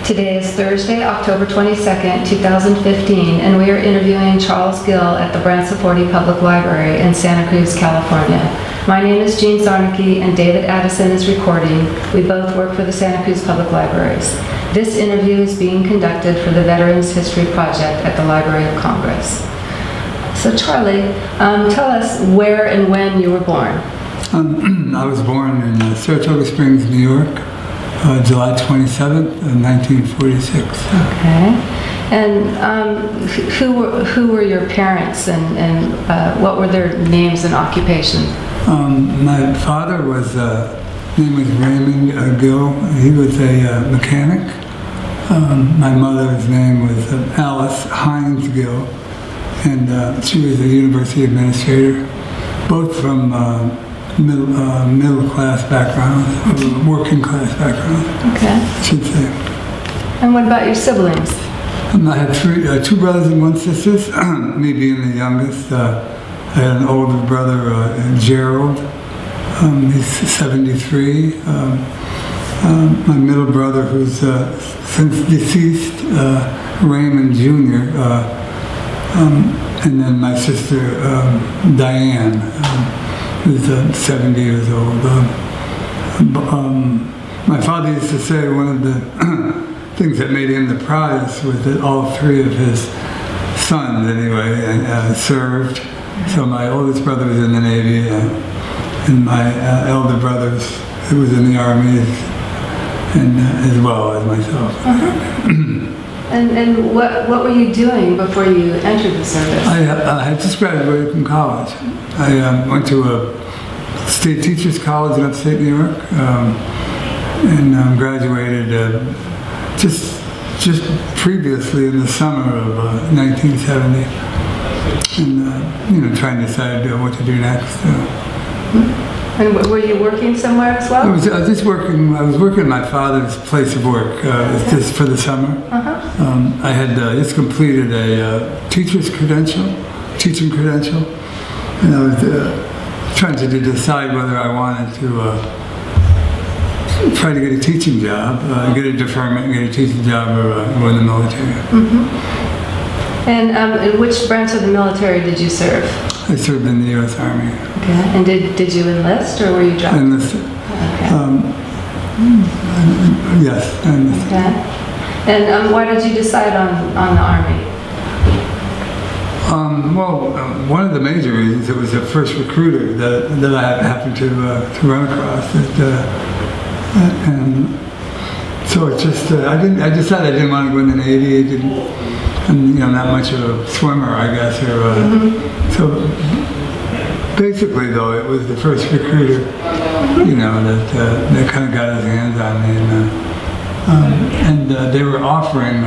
Today is Thursday, October 22nd, 2015, and we are interviewing Charles Gill at the Branciforte Public Library in Santa Cruz, California. My name is Jean Zarnicki, and David Addison is recording. We both work for the Santa Cruz Public Libraries. This interview is being conducted for the Veterans History Project at the Library of Congress. So Charlie, tell us where and when you were born. I was born in Saratoga Springs, New York, July 27th, 1946. Okay. And who were your parents, and what were their names and occupations? My father was, name was Raymond Gill. He was a mechanic. My mother's name was Alice Hines Gill, and she was a university administrator, both from middle class background, working class background, Okay. I should say. And what about your siblings? I had two brothers and one sister, me being the youngest. I had an older brother, Gerald. He's 73. My middle brother, who's since deceased, Raymond Jr., and then my sister, Diane, who's 70 years old. My father used to say one of the things that made him the proudest was that all three of his sons, anyway, served. So my oldest brother was in the Navy, and my elder brother was in the Army, and as well as myself. And what were you doing before you entered the service? I had just graduated from college. I went to a state teachers college in upstate New York, and graduated just previously in the summer of 1970, and trying to decide what to do next. And were you working somewhere as well? I was just working. I was working at my father's place of work, just for the summer. I had just completed a teaching credential, and I was trying to decide whether I wanted to try to get a teaching job, get a deferment, get a teaching job, or go in the military. And in which branch of the military did you serve? I served in the U.S. Army. Okay. And did you enlist, or were you drafted? Enlisted. Okay. Yes, I enlisted. Okay. And why did you decide on the Army? One of the major reasons, it was the first recruiter that I happened to run across. And so it's just, I decided I didn't want to go in the Navy. I'm not much of a swimmer, I guess. So basically, though, it was the first recruiter, that kind of got his hands on me. And they were offering,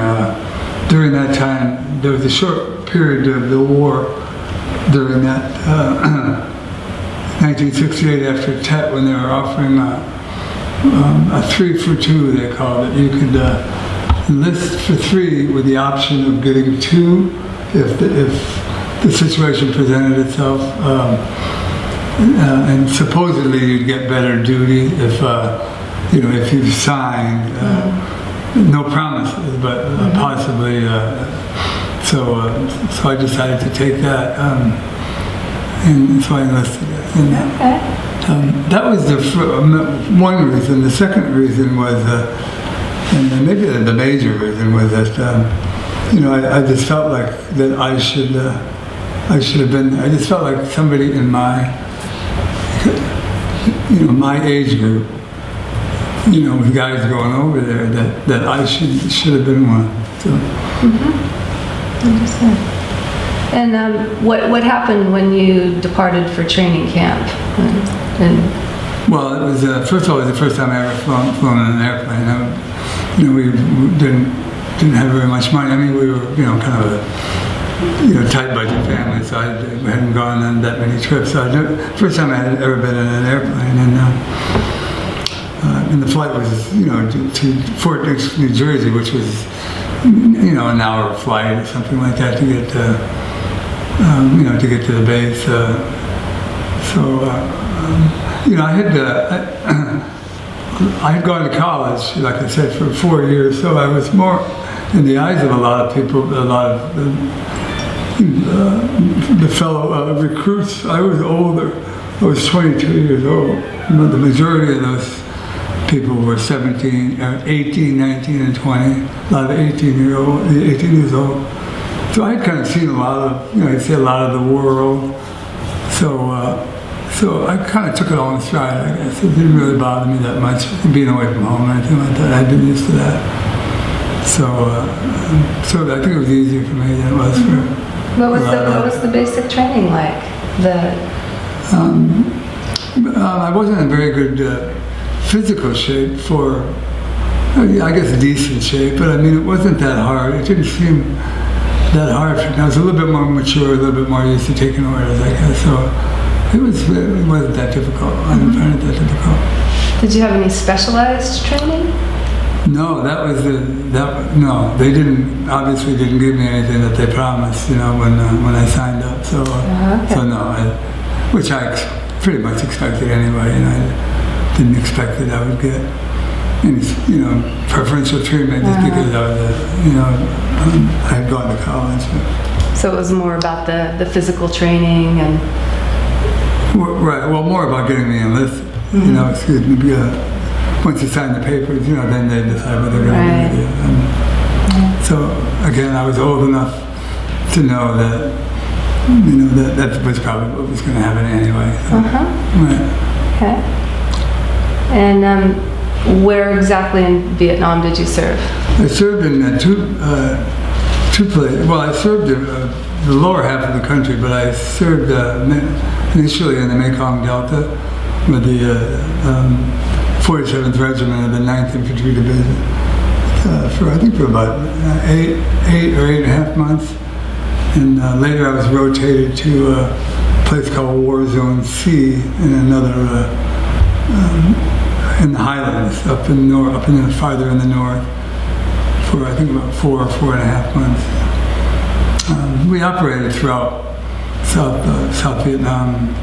during that time, there was a short period of the war during that 1968 after Tet, when they were offering a 3 for 2, they called it. You could enlist for 3 with the option of getting 2 if the situation presented itself, and supposedly you'd get better duty if you signed. No promises, but possibly. So I decided to take that, and so I enlisted. And that was the one reason. The second reason was, and maybe the major reason was that I just felt like that I should have been. I just felt like somebody in my my age group, with guys going over there, that I should have been one. So. Understood. And what happened when you departed for training camp? Well, it was first of all, it was the first time I ever flown in an airplane. We didn't have very much money. I mean, we were kind of a tight budget family, so I hadn't gone on that many trips. So first time I had ever been in an airplane, and the flight was to Fort Dix, New Jersey, which was an hour flight or something like that to get to the base. I had I had gone to college, like I said, for 4 years, so I was more, in the eyes of a lot of people, a lot of the fellow recruits, I was older. I was 22 years old. The majority of those people were 17, 18, 19, and 20. A lot of 18 years old. So I had kind of seen a lot of, I'd say a lot of the world. So I kind of took it all in stride, I guess. It didn't really bother me that much, being away from home or anything like that. I'd been used to that. So I think it was easier for me than it was for. What was the basic training like? I wasn't in very good physical shape for, I guess, decent shape, but I mean, it wasn't that hard. It didn't seem that hard for me. I was a little bit more mature, a little bit more used to taking orders, I guess. So it wasn't that difficult. I didn't find it that difficult. Did you have any specialized training? No, no, they obviously didn't give me anything that they promised, when I signed up. So, okay. So no, which I pretty much expected anyway. I didn't expect that I would get any, preferential treatment just because I was, I had gone to college. So it was more about the physical training and. Right. Well, more about getting me enlisted. Once you sign the papers, then they decide what they're going to do. So again, I was old enough to know that, that was probably what was going to happen anyway. So, right. Okay. And where exactly in Vietnam did you serve? I served in two places. Well, I served in the lower half of the country, but I served initially in the Mekong Delta with the 47th Regiment of the 9th Infantry Division for about 8 or 8.5 months. And later I was rotated to a place called War Zone C in another, in the Highlands, farther in the north, for I think about 4 or 4.5 months. We operated throughout South Vietnam,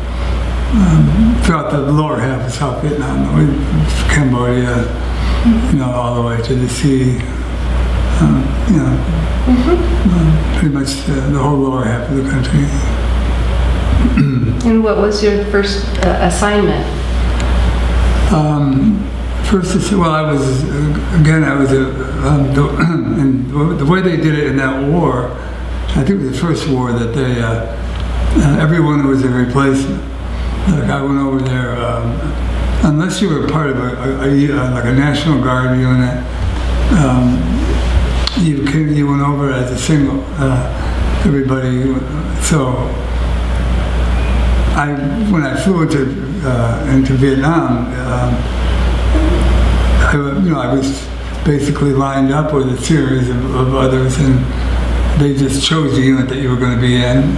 throughout the lower half of South Vietnam, Cambodia, all the way to the sea, pretty much the whole lower half of the country. And what was your first assignment? The way they did it in that war, I think it was the first war that they, everyone was a replacement. Like I went over there, unless you were part of like a National Guard unit, you went over as a single. Everybody. So when I flew into Vietnam, I was basically lined up with a series of others, and they just chose the unit that you were going to be in.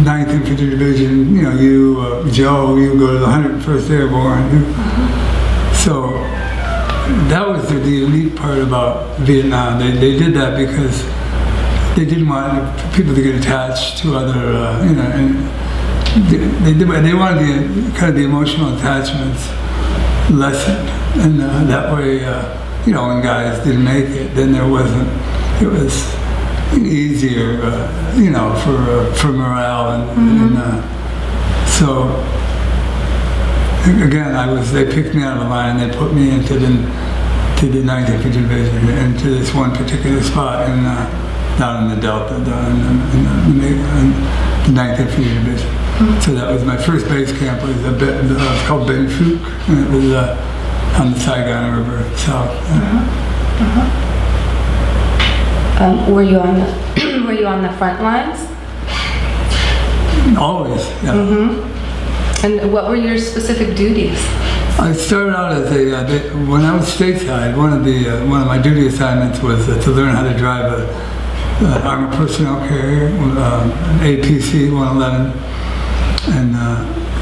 9th Infantry Division, Joe, you go to the 101st Airborne. So that was the unique part about Vietnam. They did that because they didn't want people to get attached to other, and they wanted the emotional attachments lessened. And that way, when guys didn't make it, then it was easier, for morale, and so again, they picked me out of the line, and they put me into the 9th Infantry Division, into this one particular spot down in the Delta, down in the 9th Infantry Division. So that was my first base camp. It was called Ben Phuc, and it was on the Saigon River south. Were you on the front lines? Always, yeah. And what were your specific duties? I started out as when I was stateside, one of my duty assignments was to learn how to drive an armored personnel carrier, an APC 111, and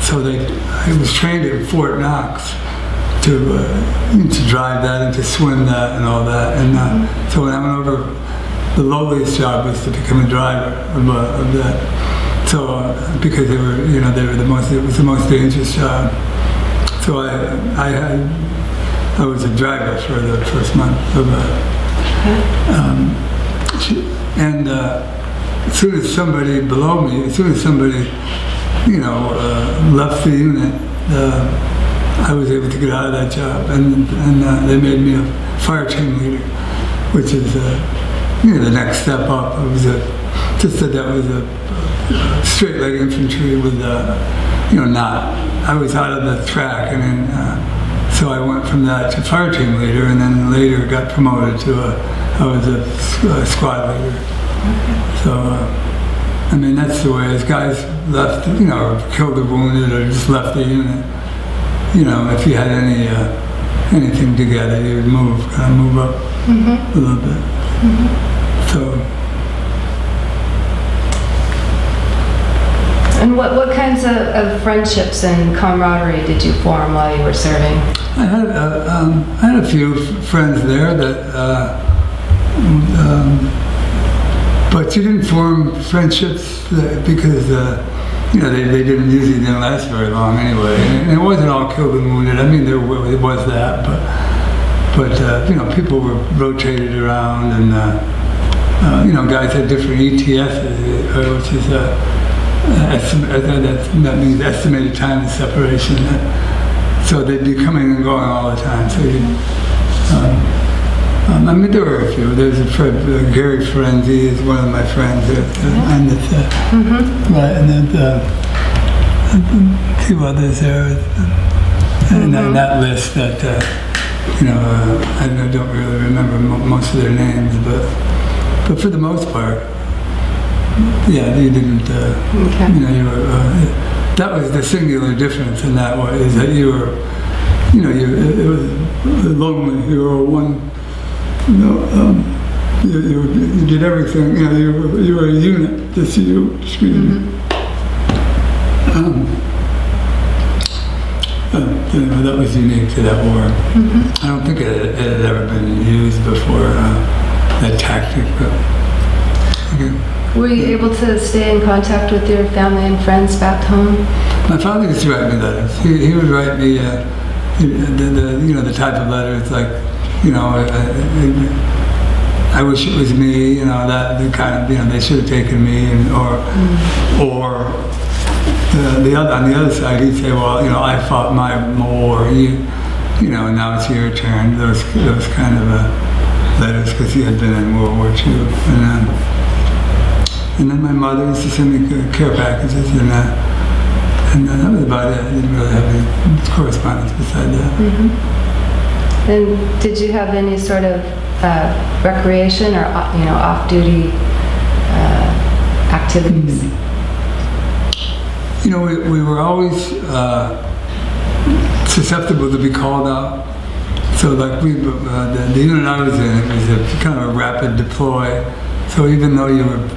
so I was trained at Fort Knox to drive that and to swim that and all that, and so when I went over, the lowliest job was to become a driver of that. So because they were the most, it was the most dangerous job. So I was a driver for the first month of and as soon as somebody below me, as soon as somebody, left the unit, I was able to get out of that job, and they made me a fire team leader, which is the next step up. It was that was a straight leg infantry with I was out of the track, and then so I went from that to fire team leader, and then later got promoted to I was a squad leader. So I mean, that's the way. As guys left, or killed or wounded, or just left the unit, if you had anything together, you would move up a little bit. So. And what kinds of friendships and camaraderie did you form while you were serving? I had a few friends there that, but you didn't form friendships because they didn't last very long anyway. And it wasn't all killed and wounded. I mean, it was that, but people were rotated around, and guys had different ETSs, which is that means estimated time of separation. So they'd be coming and going all the time. So I mean, there were a few. There's a friend, Gary Ferenzi is one of my friends, and then two others there, and then that list that I don't really remember most of their names, but for the most part, yeah, you didn't. You were. That was the singular difference in that way, is that you were, it was lonely. You were one. You did everything. You were a unit. Just you. That was unique to that war. I don't think it had ever been used before, that tactic. But okay. Were you able to stay in contact with your family and friends back home? My father used to write me letters. He would write me the type of letters like, I wish it was me, that the kind of, they should have taken me, or on the other side he'd say, well, I fought my war, now it's your turn. Those kind of letters, because he had been in World War II, and then my mother used to send me care packages, and that was about it. I didn't really have any correspondence beside that. And did you have any sort of recreation or off-duty activities? We were always susceptible to be called out. So like the unit I was in, it was a kind of a rapid deploy. So even though you were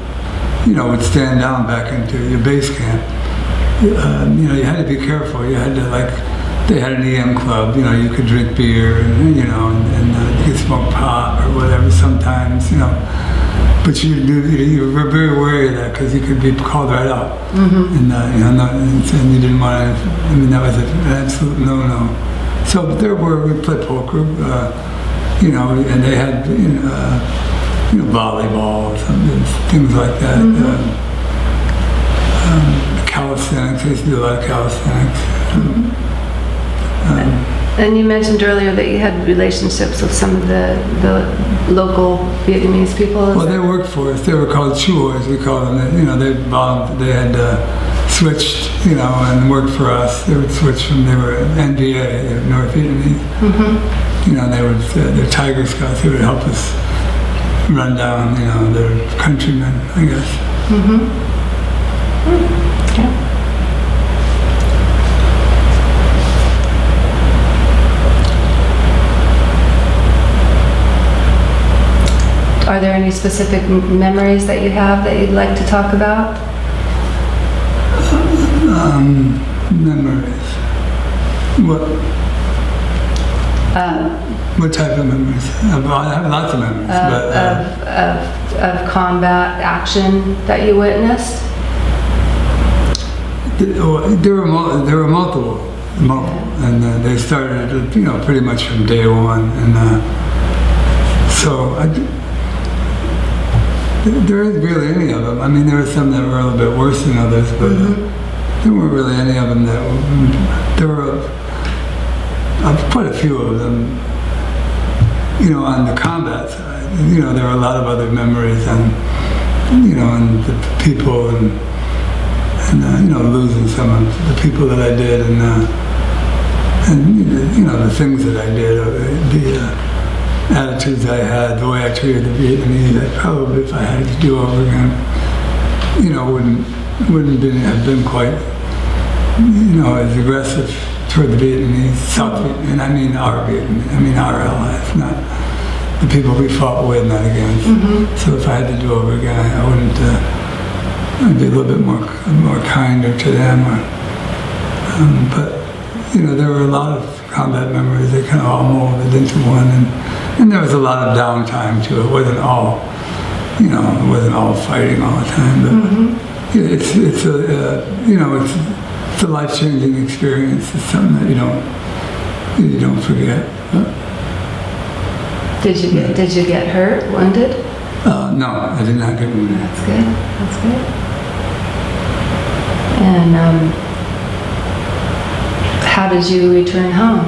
would stand down back into your base camp, you had to be careful. You had to, they had an EM club, you could drink beer and you could smoke pot or whatever sometimes, but you were very wary of that because you could be called right out. And, and you didn't want to, that was an absolute no-no. So but we played poker, and they had, volleyball, things like that. Calisthenics, I used to do a lot of calisthenics. And you mentioned earlier that you had relationships with some of the local Vietnamese people. Well, they worked for us. They were called chuors, we called them. They had switched, and worked for us. They would switch they were NVA, North Vietnamese. They were they're Tiger Scouts. They would help us run down, their countrymen, I guess. Okay. Are there any specific memories that you have that you'd like to talk about? Memories. What type of memories? I have lots of memories. Of combat action that you witnessed? There were multiple. and they started, pretty much from day one. And so there isn't really any of them. I mean, there were some that were a little bit worse than others, but there weren't really any of them that there were. Quite a few of them, on the combat side. There were a lot of other memories on, and the people and losing some of the people that I did and the things that I did, the attitudes I had, the way I treated the Vietnamese. I probably, if I had to do over again, wouldn't have been quite, as aggressive toward the Vietnamese, South Vietnamese, and I mean our allies, not the people we fought with, not against. So if I had to do over again, I wouldn't. I'd be a little bit more kinder to them. But there were a lot of combat memories. They kind of all molded into one, and there was a lot of downtime too. It wasn't all, it wasn't all fighting all the time. But it's a life-changing experience. It's something that you don't forget. Did you get hurt, wounded? No, I did not get wounded. That's good. That's good. And how did you return home?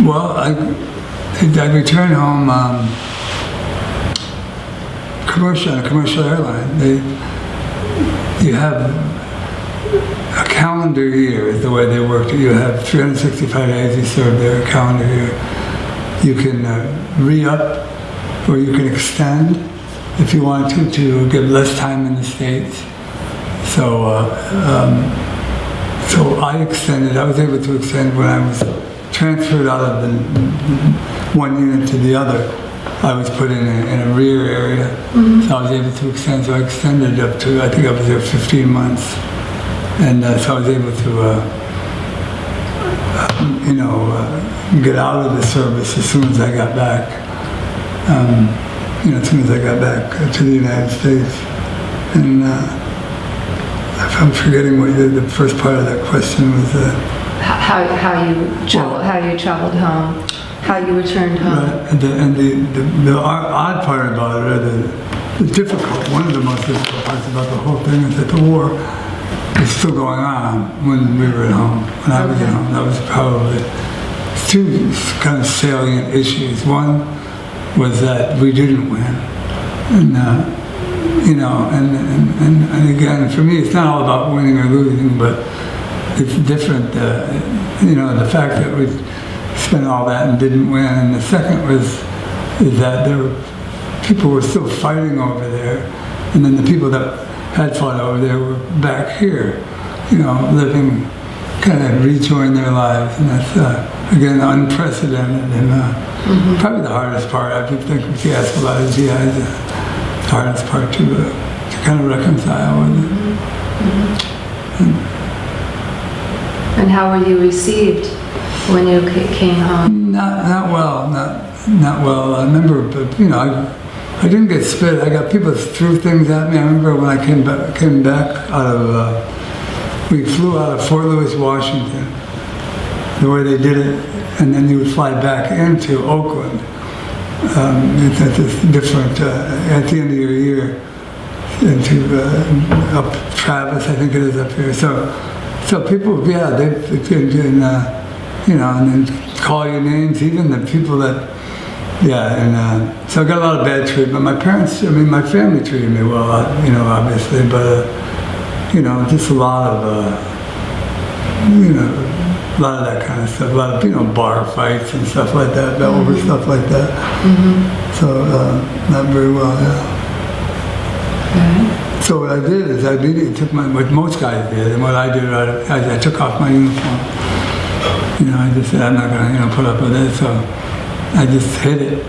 Well, I returned home on a commercial airline. You have a calendar year is the way they worked it. You have 365 days you serve there, a calendar year. You can re-up or you can extend if you want to give less time in the States. So I extended. I was able to extend when I was transferred out of the one unit to the other. I was put in a rear area, so I was able to extend. So I extended up to, I think I was there 15 months. And so I was able to, get out of the service as soon as I got back. As soon as I got back to the United States. And if I'm forgetting what the first part of that question was. How you traveled home, how you returned home. Right. And the odd part about it, or one of the most difficult parts about the whole thing is that the war was still going on when we were at home, when I was at home. That was probably two kind of salient issues. One was that we didn't win, and and again, for me, it's not all about winning or losing, but it's different. The fact that we spent all that and didn't win, and the second is that people were still fighting over there, and then the people that had fought over there were back here, living, kind of rejoined their lives, and that's again unprecedented, and probably the hardest part. I think if you ask a lot of GIs, the hardest part to kind of reconcile with it. And how were you received when you came home? Not well. I remember, but I didn't get spit. I got people threw things at me. I remember when I came back out of, we flew out of Fort Lewis, Washington, the way they did it, and then you would fly back into Oakland. It's different at the end of your year into up Travis, I think it is up here. So people, they can, and then call your names, even the people that. So I got a lot of bad treatment. My family treated me well, obviously, but, just a lot of that kind of stuff, a lot of, bar fights and stuff like that, over stuff like that. So, not very well, So what I did is I immediately took what most guys did, and what I did, I took off my uniform. I just said, I'm not going to, put up with this, so I just hid it.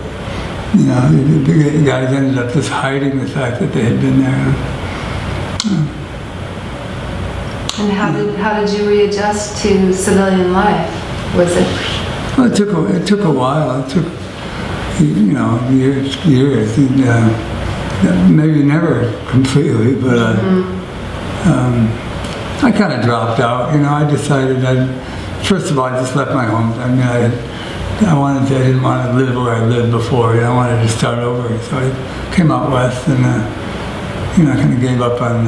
The guys ended up just hiding the fact that they had been there. And how did you readjust to civilian life? Was it? Well, it took a while. It took years. Maybe never completely, but I kind of dropped out. I decided first of all, I just left my home. I mean, I didn't want to live where I lived before. I wanted to start over. So I came out west and, kind of gave up on,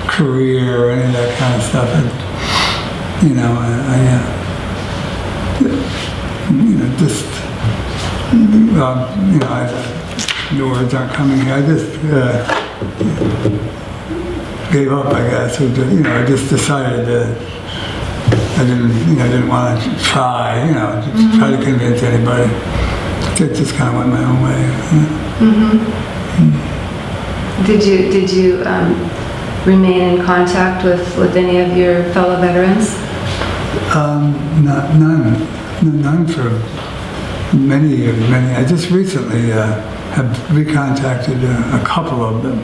career or any of that kind of stuff. And, the words aren't coming here. I just gave up, I guess. Or, I just decided that I didn't want to try, try to convince anybody. It just kind of went my own way. Did you remain in contact with any of your fellow veterans? None for many years. I just recently have recontacted a couple of them,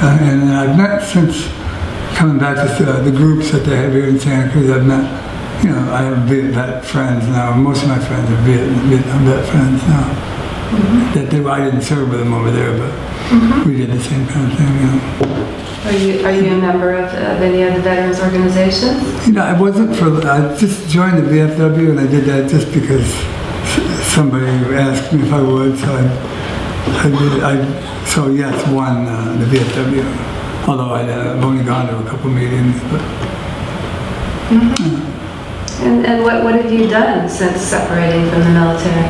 and I've met since coming back to the groups that they have here in Santa Cruz. I've met, I have Viet vet friends now. Most of my friends are Vietnam vet friends now. That I didn't serve with them over there, but we did the same kind of thing. Are you a member of any of the veterans organizations? I wasn't I just joined the VFW, and I did that just because somebody asked me if I would, so I did. So yes, won the VFW, although I've only gone to a couple meetings. But And what have you done since separating from the military?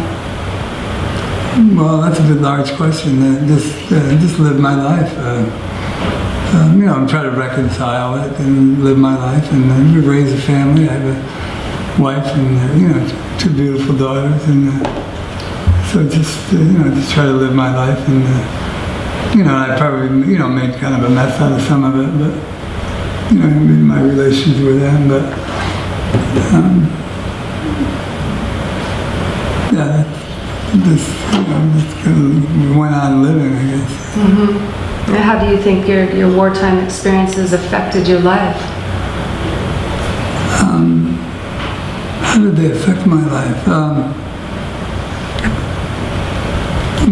Well, that's a bit large question. Just live my life. I'm trying to reconcile it and live my life and raise a family. I have a wife and 2 beautiful daughters, and so just try to live my life. And I probably made kind of a mess out of some of it, but in my relations with them. But just kind of went on living, I guess. And how do you think your wartime experiences affected your life? How did they affect my life?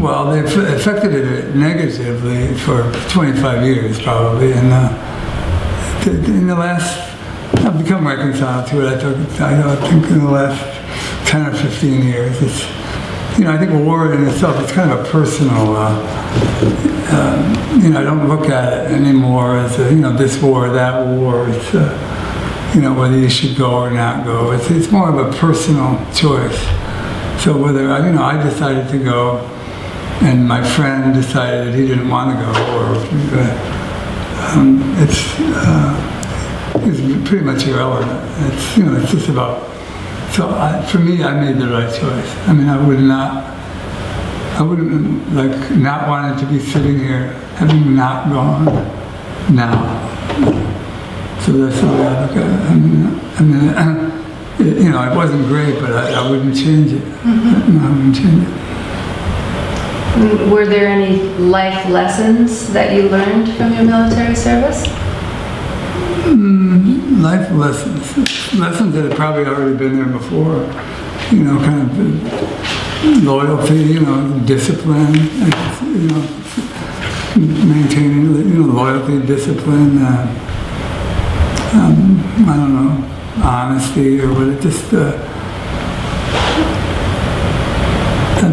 Well, they affected it negatively for 25 years, probably. And in the last, I've become reconciled to it. I think in the last 10 or 15 years, it's, I think war in itself is kind of a personal, I don't look at it anymore as, this war or that war. It's, whether you should go or not go. It's more of a personal choice. So whether, I decided to go and my friend decided that he didn't want to go, or it's pretty much irrelevant. It's just about, so for me, I made the right choice. I mean, I wouldn't like not wanting to be sitting here, having not gone now. So that's the way I look at it. It wasn't great, but I wouldn't change it. No, I wouldn't change it. Were there any life lessons that you learned from your military service? Life lessons that had probably already been there before. Kind of loyalty, discipline, maintaining, loyalty, discipline, I don't know, honesty or what, it just,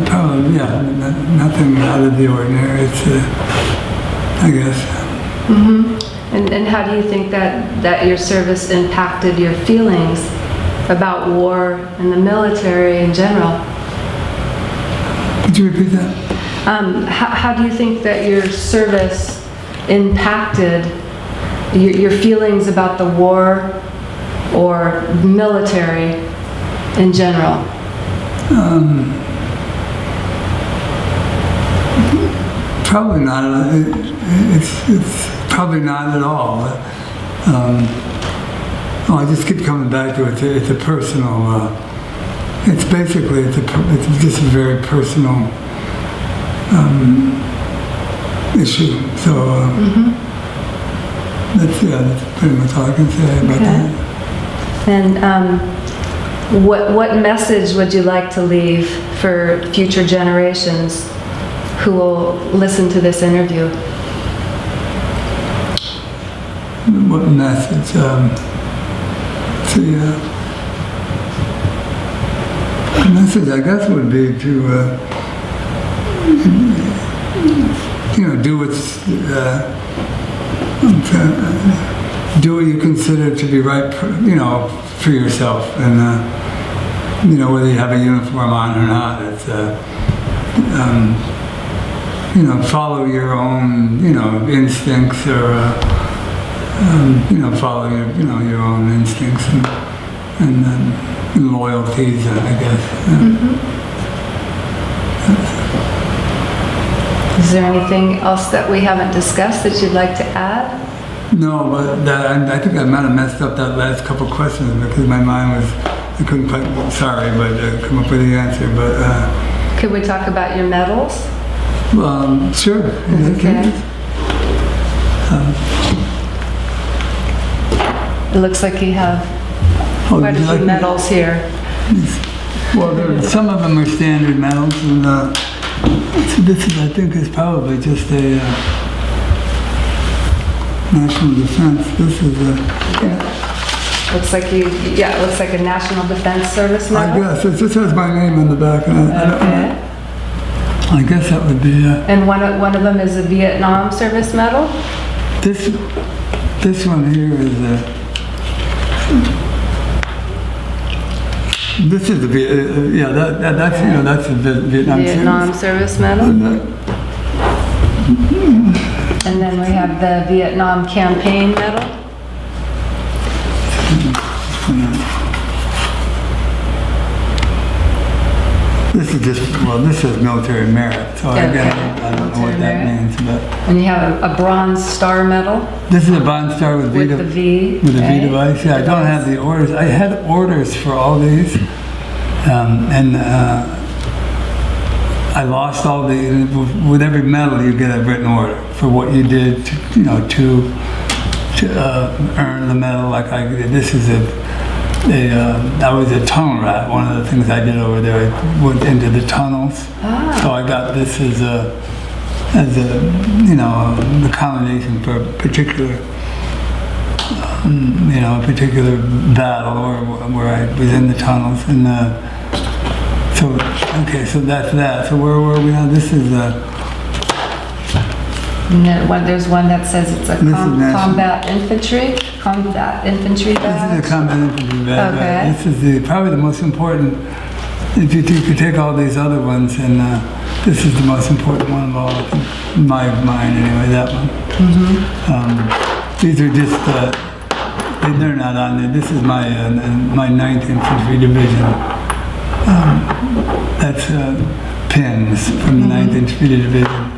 probably, nothing out of the ordinary, it's, I guess. And how do you think that your service impacted your feelings about war and the military in general? Could you repeat that? How do you think that your service impacted your feelings about the war or military in general? Probably not. It's probably not at all. I just keep coming back to it. It's a personal. It's basically it's just a very personal issue. So that's pretty much all I can say about that. And what message would you like to leave for future generations who will listen to this interview? What message? The message, I guess, would be to, do what's, do what you consider to be right, for yourself, and whether you have a uniform on or not. It's follow your own, instincts, or follow your own instincts and loyalties, I guess. Is there anything else that we haven't discussed that you'd like to add? No, but I think I might have messed up that last couple questions because my mind was, I couldn't quite, sorry, but come up with the answer. But could we talk about your medals? Sure. Okay. It looks like you have quite a few medals here. Well, some of them are standard medals, and so this is, I think, is probably just a national defense. This is a. Looks like it looks like a National Defense Service medal. I guess it just has my name on the back, and I guess that would be. And one of them is a Vietnam Service medal. This one here is a. This is the that's the Vietnam Service medal. And then we have the Vietnam Campaign medal. This is just, this is military merit, so I don't know what that means. But and you have a Bronze Star medal. This is a Bronze Star with the V. With the V device. Yeah, I don't have the orders. I had orders for all these, and I lost all the. With every medal, you get a written order for what you did to earn the medal. Like this is I was a tunnel rat. One of the things I did over there, I went into the tunnels. So I got this as a the commendation for a particular particular battle or where I was in the tunnels. And so that's that. So where were we now? This is there's one that says it's a combat infantry badge. This is a combat infantry badge. Okay. Right? This is probably the most important. If you could take all these other ones, and this is the most important one of all, in my mind anyway. That one. These are just they're not on there. This is my 9th Infantry Division. That's pins from the 9th Infantry Division.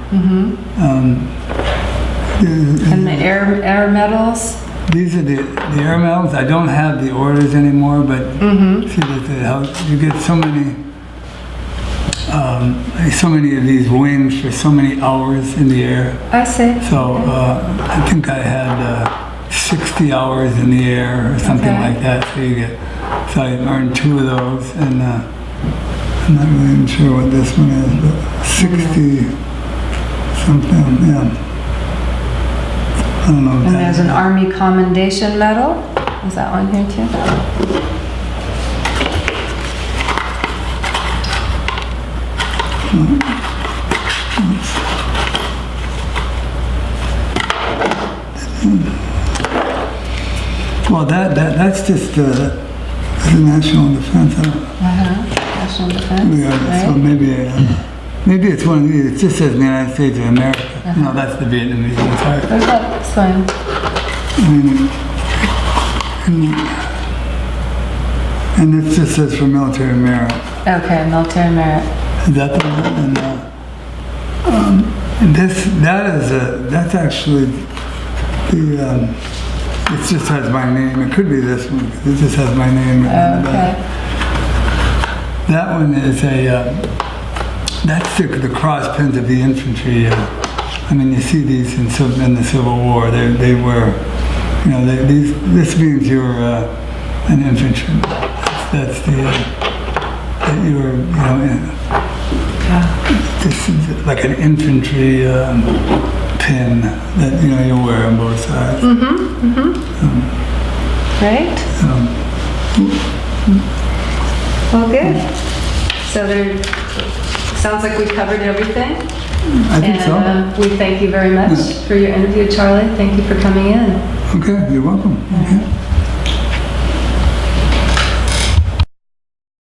And the air medals. These are the air medals. I don't have the orders anymore, but see that you get so many of these wings for so many hours in the air. I see. So I think I had 60 hours in the air or something like that. So I earned 2 of those, and I'm not really even sure what this one is, but 60 something. Yeah. I don't know. And there's an Army Commendation Medal. Is that one here too? Well, that's just the national defense. National defense. Yeah, so maybe it's one of these. It just says the United States of America. No, that's the Vietnamese one. Sorry. That's fine. And it just says for military merit. Okay, military merit. Is that the one? And that's actually the. It just has my name. It could be this one. It just has my name. Okay. That one is that's the cross pins of the infantry. You see these in the Civil War. They were, this means you're an infantryman. That's that you're, this is like an infantry pin that you wear on both sides. Great. Well, good. So there, sounds like we covered everything. I think so. And we thank you very much for your interview, Charlie. Thank you for coming in. Okay, you're welcome. Okay.